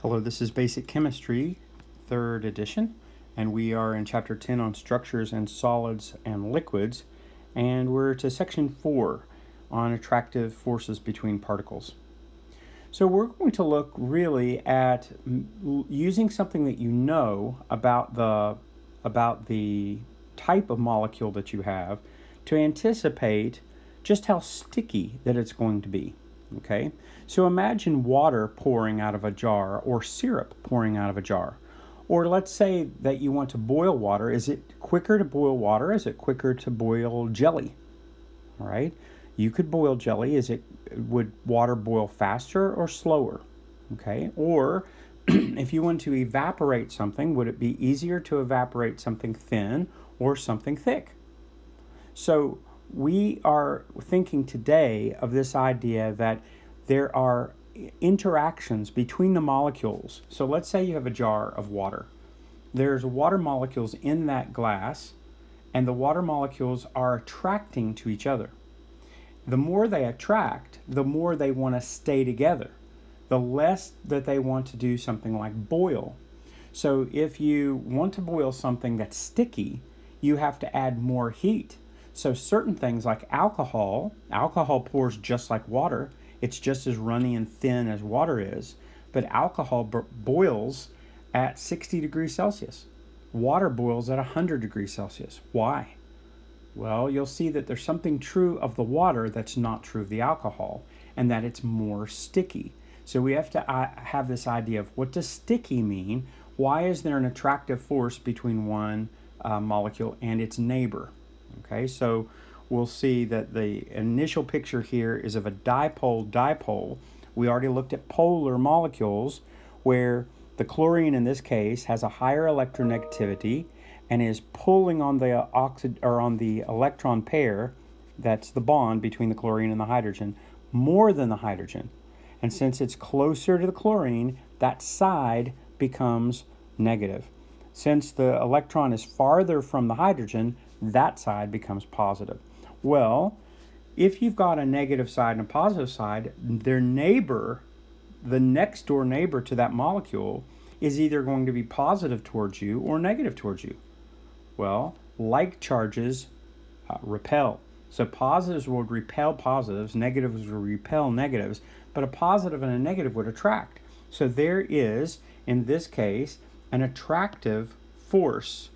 Hello, this is Basic Chemistry, 3rd edition, and we are in Chapter 10 on structures and solids and liquids, and we're to Section 4 on attractive forces between particles. So we're going to look really at using something that you know about the type of molecule that you have to anticipate just how sticky that it's going to be. Okay, so imagine water pouring out of a jar or syrup pouring out of a jar. Or let's say that you want to boil water. Is it quicker to boil water? Is it quicker to boil jelly? All right, you could boil jelly. Would water boil faster or slower? Okay, or if you want to evaporate something, would it be easier to evaporate something thin or something thick? So we are thinking today of this idea that there are interactions between the molecules. So let's say you have a jar of water. There's water molecules in that glass, and the water molecules are attracting to each other. The more they attract, the more they want to stay together, the less that they want to do something like boil. So if you want to boil something that's sticky, you have to add more heat. So certain things like alcohol pours just like water. It's just as runny and thin as water is, but alcohol boils at 60 degrees Celsius. Water boils at 100 degrees Celsius. Why? Well, you'll see that there's something true of the water that's not true of the alcohol, and that it's more sticky. So we have to have this idea of what does sticky mean? Why is there an attractive force between one molecule and its neighbor? Okay, so we'll see that the initial picture here is of a dipole. We already looked at polar molecules where the chlorine in this case has a higher electronegativity and is pulling on the electron pair, that's the bond between the chlorine and the hydrogen, more than the hydrogen. And since it's closer to the chlorine, that side becomes negative. Since the electron is farther from the hydrogen, that side becomes positive. Well, if you've got a negative side and a positive side, their neighbor, the next door neighbor to that molecule, is either going to be positive towards you or negative towards you. Well, like charges repel. So positives would repel positives, negatives would repel negatives, but a positive and a negative would attract. So there is, in this case, an attractive force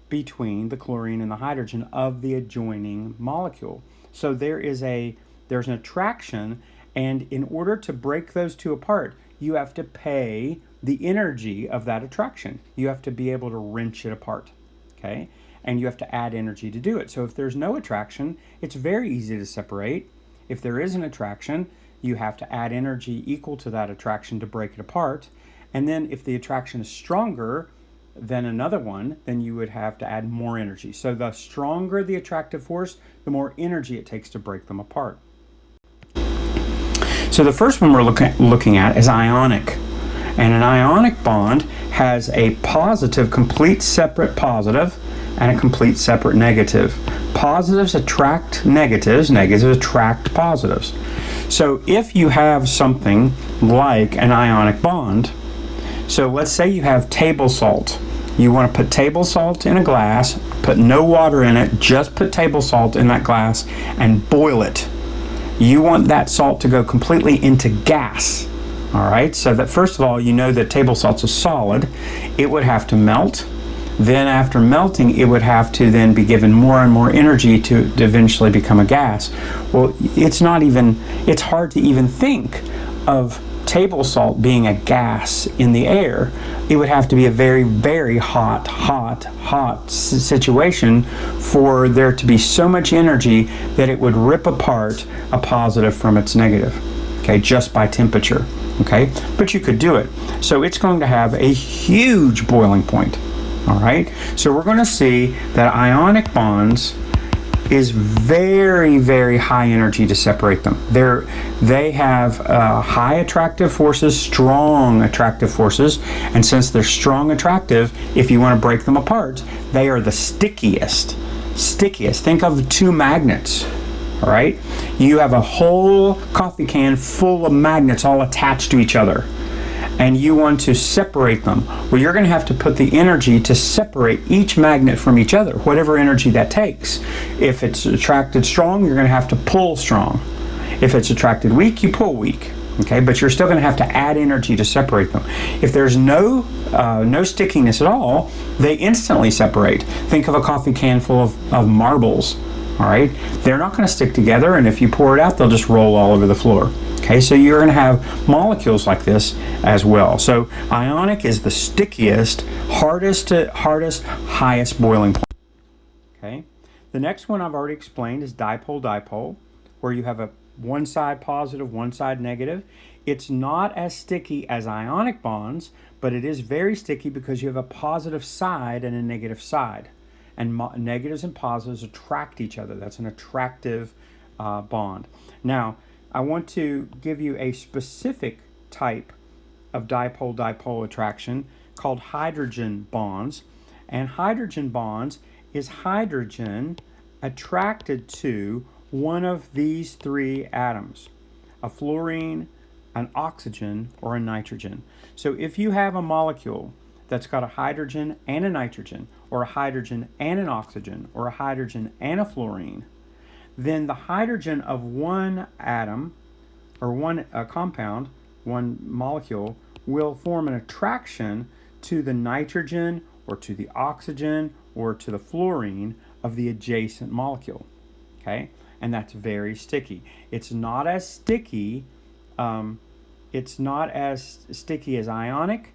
between the chlorine and the hydrogen of the adjoining molecule. So there's an attraction, and in order to break those two apart, you have to pay the energy of that attraction. You have to be able to wrench it apart, okay? And you have to add energy to do it. So if there's no attraction, it's very easy to separate. If there is an attraction, you have to add energy equal to that attraction to break it apart. And then if the attraction is stronger than another one, then you would have to add more energy. So the stronger the attractive force, the more energy it takes to break them apart. So the first one we're looking at is ionic. And an ionic bond has a positive, complete separate positive, and a complete separate negative. Positives attract negatives, negatives attract positives. So if you have something like an ionic bond, so let's say you have table salt. You want to put table salt in a glass, put no water in it, just put table salt in that glass and boil it. You want that salt to go completely into gas. All right, so that first of all, you know that table salt's a solid. It would have to melt. Then after melting, it would have to then be given more and more energy to eventually become a gas. Well, it's hard to even think of table salt being a gas in the air. It would have to be a very, very hot situation for there to be so much energy that it would rip apart a positive from its negative, okay, just by temperature, okay? But you could do it. So it's going to have a huge boiling point, all right? So we're going to see that ionic bonds is very, very high energy to separate them. They have high attractive forces, strong attractive forces, and since they're strong attractive, if you want to break them apart, they are the stickiest. Think of two magnets, all right? You have a whole coffee can full of magnets all attached to each other. and you want to separate them. Well, you're going to have to put the energy to separate each magnet from each other, whatever energy that takes. If it's attracted strong, you're going to have to pull strong. If it's attracted weak, you pull weak. Okay, but you're still going to have to add energy to separate them. If there's no stickiness at all, they instantly separate. Think of a coffee can full of marbles. All right, they're not going to stick together, and if you pour it out, they'll just roll all over the floor. Okay, so you're going to have molecules like this as well. So ionic is the stickiest, hardest, highest boiling point. Okay, the next one I've already explained is dipole-dipole, where you have a one side positive, one side negative. It's not as sticky as ionic bonds, but it is very sticky because you have a positive side and a negative side. And negatives and positives attract each other. That's an attractive bond. Now, I want to give you a specific type of dipole-dipole attraction called hydrogen bonds. And hydrogen bonds is hydrogen attracted to one of these three atoms, a fluorine, an oxygen, or a nitrogen. So if you have a molecule that's got a hydrogen and a nitrogen, or a hydrogen and an oxygen, or a hydrogen and a fluorine, then the hydrogen of one atom, or one compound, one molecule, will form an attraction to the nitrogen, or to the oxygen, or to the fluorine of the adjacent molecule. Okay? And that's very sticky. It's not as sticky. It's not as sticky as ionic,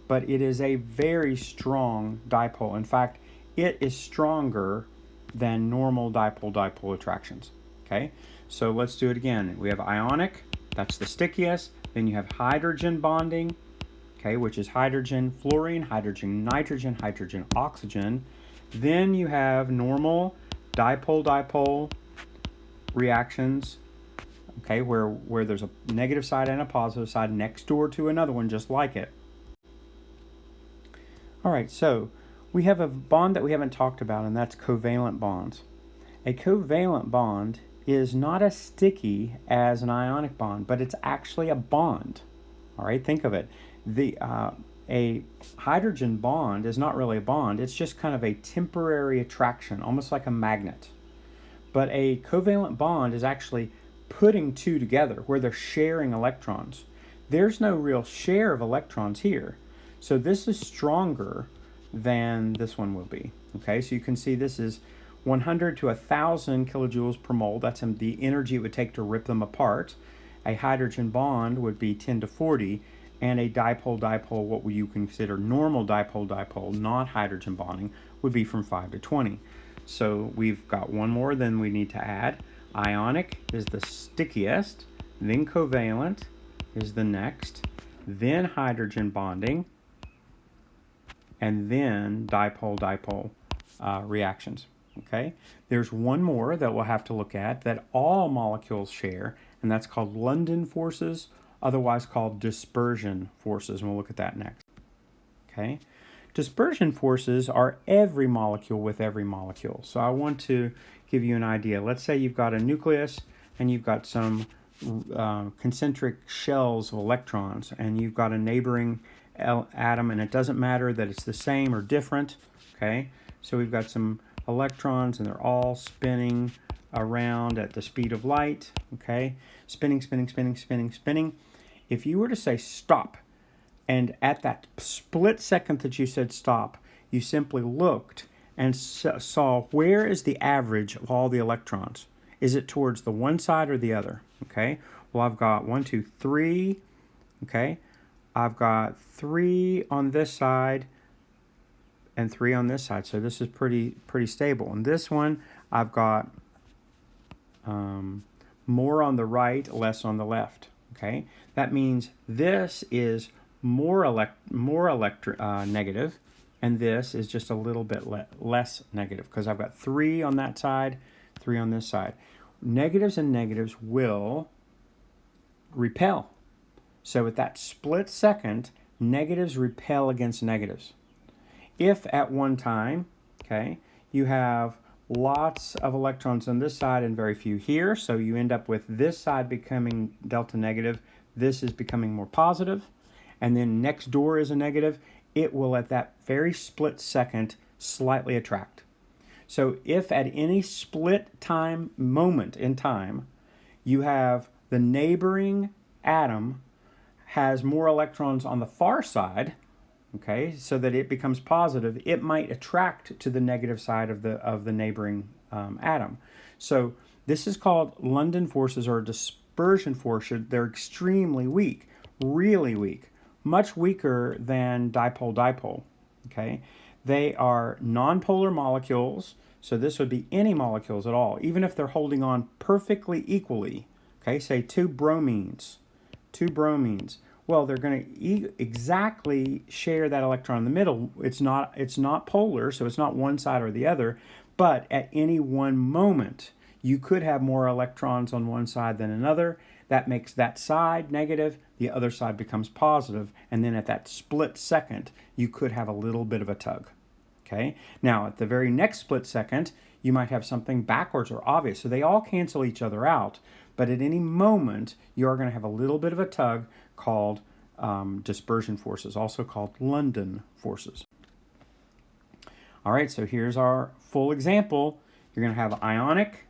but it is a very strong dipole. In fact, it is stronger than normal dipole-dipole attractions. Okay, so let's do it again. We have ionic, that's the stickiest. Then you have hydrogen bonding, okay, which is hydrogen fluorine, hydrogen nitrogen, hydrogen oxygen. Then you have normal dipole-dipole reactions, okay, where there's a negative side and a positive side next door to another one just like it. All right, so we have a bond that we haven't talked about, and that's covalent bonds. A covalent bond is not as sticky as an ionic bond, but it's actually a bond. All right, think of it. A hydrogen bond is not really a bond. It's just kind of a temporary attraction, almost like a magnet. But a covalent bond is actually putting two together where they're sharing electrons. There's no real share of electrons here. So this is stronger than this one will be. Okay, so you can see this is 100 to 1,000 kilojoules per mole. That's the energy it would take to rip them apart. A hydrogen bond would be 10 to 40, and a dipole-dipole, what you consider normal dipole-dipole, not hydrogen bonding, would be from 5 to 20. So we've got one more than we need to add. Ionic is the stickiest, then covalent is the next, then hydrogen bonding, and then dipole-dipole reactions. Okay, there's one more that we'll have to look at that all molecules share, and that's called London forces, otherwise called dispersion forces, and we'll look at that next. Okay, dispersion forces are every molecule with every molecule. So I want to give you an idea. Let's say you've got a nucleus and you've got some concentric shells of electrons, and you've got a neighboring atom, and it doesn't matter that it's the same or different. Okay, so we've got some electrons and they're all spinning around at the speed of light. Okay, spinning, spinning, spinning, spinning, spinning. If you were to say stop, and at that split second that you said stop, you simply looked and saw where is the average of all the electrons. Is it towards the one side or the other? Okay, well, I've got 1, 2, 3. Okay, I've got 3 on this side and 3 on this side, so this is pretty stable. And this one, I've got more on the right, less on the left. Okay, that means this is more negative, and this is just a little bit less negative because I've got 3 on that side, 3 on this side. Negatives and negatives will repel. So at that split second, negatives repel against negatives. If at one time, okay, you have lots of electrons on this side and very few here, so you end up with this side becoming delta negative, this is becoming more positive, and then next door is a negative, it will at that very split second slightly attract. So if at any split time moment in time you have the neighboring atom has more electrons on the far side, okay, so that it becomes positive, it might attract to the negative side of the neighboring atom. So this is called London forces or dispersion forces. They're extremely weak, really weak, much weaker than dipole-dipole. Okay, they are nonpolar molecules. So this would be any molecules at all, even if they're holding on perfectly equally. Okay, say two bromines. Well, they're going to exactly share that electron in the middle. It's not polar, so it's not one side or the other, but at any one moment, you could have more electrons on one side than another. That makes that side negative, the other side becomes positive, and then at that split second, you could have a little bit of a tug. Okay? Now, at the very next split second, you might have something backwards or obvious. So they all cancel each other out, but at any moment, you are going to have a little bit of a tug called dispersion forces, also called London forces. All right, so here's our full example. You're going to have ionic.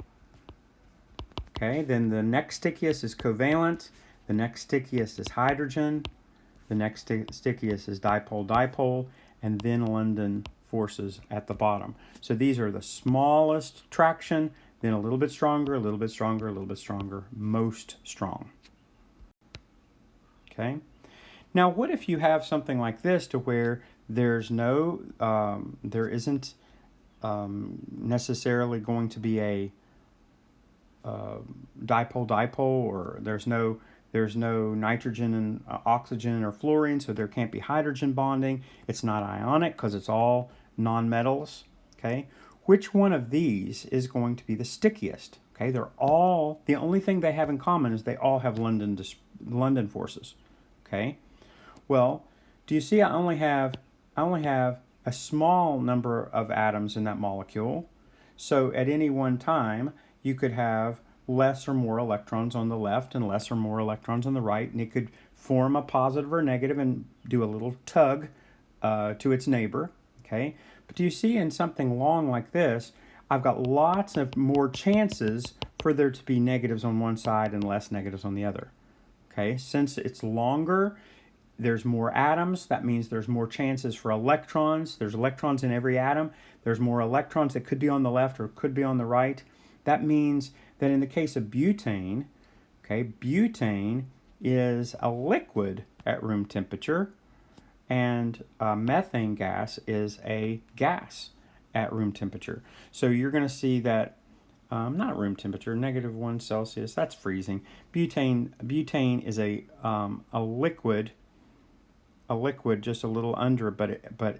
Okay, then the next stickiest is covalent. The next stickiest is hydrogen. The next stickiest is dipole-dipole, and then London forces at the bottom. So these are the smallest traction, then a little bit stronger, a little bit stronger, a little bit stronger, most strong. Okay. Now, what if you have something like this to where there's no, there isn't necessarily going to be a dipole-dipole, or there's no nitrogen and oxygen or fluorine, so there can't be hydrogen bonding. It's not ionic because it's all nonmetals. Okay, which one of these is going to be the stickiest? Okay, they're all, the only thing they have in common is they all have London forces. Okay, well, do you see I only have a small number of atoms in that molecule, so at any one time you could have less or more electrons on the left and less or more electrons on the right, and it could form a positive or negative and do a little tug to its neighbor. Okay, but do you see in something long like this, I've got lots of more chances for there to be negatives on one side and less negatives on the other. Okay, since it's longer, there's more atoms. That means there's more chances for electrons. There's electrons in every atom. There's more electrons that could be on the left or could be on the right. That means that in the case of butane, okay, butane is a liquid at room temperature, and methane gas is a gas at room temperature. So you're going to see that, not room temperature, -1 Celsius, that's freezing. Butane is a liquid just a little under, but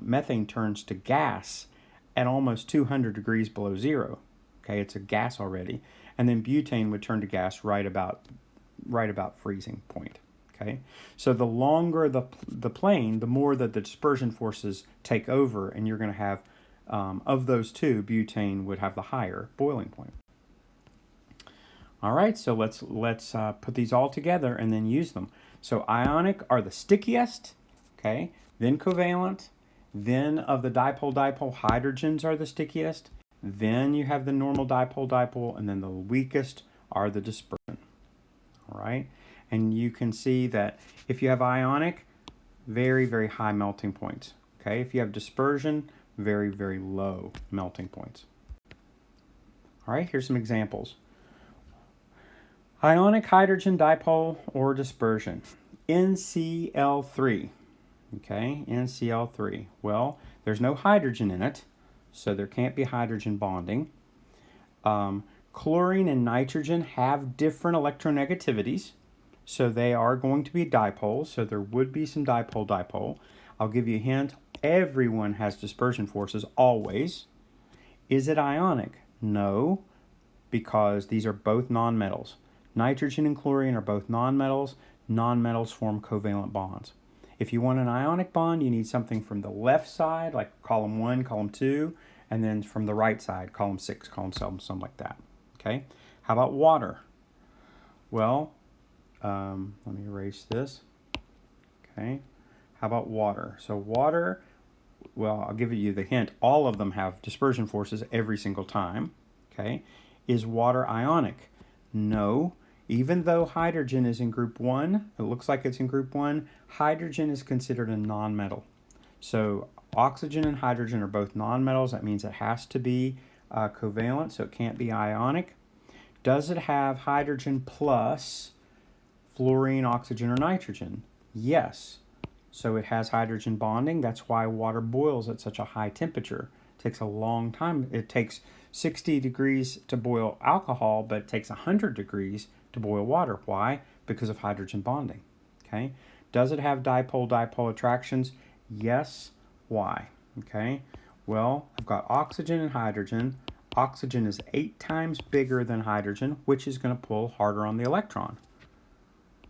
methane turns to gas at almost 200 degrees below zero. Okay, it's a gas already, and then butane would turn to gas right about freezing point. Okay, so the longer the plane, the more that the dispersion forces take over, and you're going to have, of those two, butane would have the higher boiling point. All right, so let's put these all together and then use them. So ionic are the stickiest, okay, then covalent, then of the dipole-dipole, hydrogens are the stickiest, then you have the normal dipole-dipole, and then the weakest are the dispersion. All right, and you can see that if you have ionic, very, very high melting points. Okay, if you have dispersion, very, very low melting points. All right, here's some examples. Ionic hydrogen dipole or dispersion. NCl3. Okay, NCl3. Well, there's no hydrogen in it, so there can't be hydrogen bonding. Chlorine and nitrogen have different electronegativities, so they are going to be dipoles, so there would be some dipole-dipole. I'll give you a hint. Everyone has dispersion forces, always. Is it ionic? No, because these are both nonmetals. Nitrogen and chlorine are both nonmetals. Nonmetals form covalent bonds. If you want an ionic bond, you need something from the left side, like column 1, column 2, and then from the right side, column 6, column 7, something like that. Okay? How about water? Well, let me erase this. Okay. How about water? So water, well, I'll give you the hint. All of them have dispersion forces every single time. Okay. Is water ionic? No. Even though hydrogen is in group 1, it looks like it's in group 1, hydrogen is considered a nonmetal. So oxygen and hydrogen are both nonmetals. That means it has to be covalent, so it can't be ionic. Does it have hydrogen plus fluorine, oxygen, or nitrogen? Yes. So it has hydrogen bonding. That's why water boils at such a high temperature. It takes a long time. It takes 60 degrees to boil alcohol, but it takes 100 degrees to boil water. Why? Because of hydrogen bonding. Okay. Does it have dipole-dipole attractions? Yes. Why? Okay. Well, I've got oxygen and hydrogen. Oxygen is 8 times bigger than hydrogen, which is going to pull harder on the electron.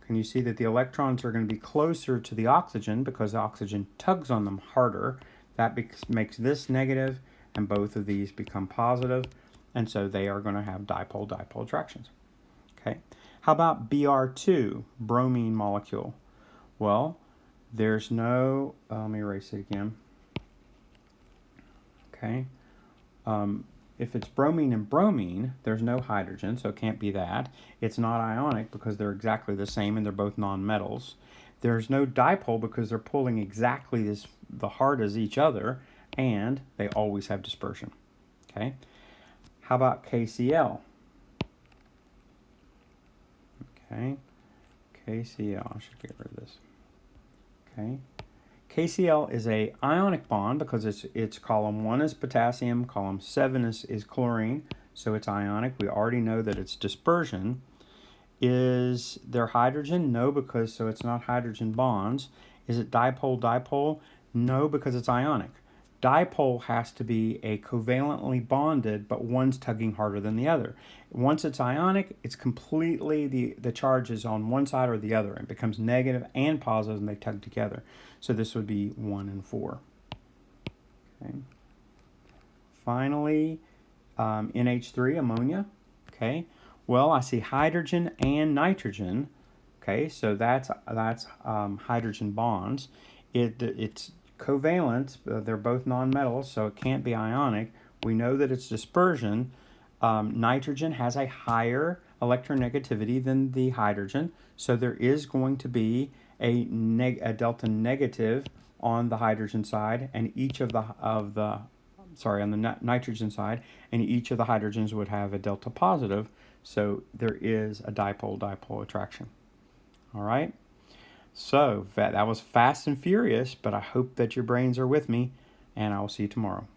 Can you see that the electrons are going to be closer to the oxygen because the oxygen tugs on them harder? That makes this negative, and both of these become positive, and so they are going to have dipole-dipole attractions. Okay. How about Br2, bromine molecule? Well, there's no, let me erase it again. Okay. If it's bromine and bromine, there's no hydrogen, so it can't be that. It's not ionic because they're exactly the same and they're both nonmetals. There's no dipole because they're pulling exactly the hard as each other, and they always have dispersion. Okay. How about KCl? Okay. KCl, I should get rid of this. Okay. KCl is a ionic bond because its column 1 is potassium, column 7 is chlorine, so it's ionic. We already know that it's dispersion. Is there hydrogen? No, because so it's not hydrogen bonds. Is it dipole-dipole? No, because it's ionic. Dipole has to be a covalently bonded, but one's tugging harder than the other. Once it's ionic, it's completely the charge is on one side or the other. It becomes negative and positive, and they tug together. So this would be 1 and 4. Okay. Finally, NH3, ammonia. Okay. Well, I see hydrogen and nitrogen. Okay, so that's hydrogen bonds. It's covalent. They're both nonmetals, so it can't be ionic. We know that it's dispersion. Nitrogen has a higher electronegativity than the hydrogen, so there is going to be a delta negative on the hydrogen side, and each of the on the nitrogen side, and each of the hydrogens would have a delta positive. So there is a dipole-dipole attraction. All right. So that was fast and furious, but I hope that your brains are with me, and I will see you tomorrow.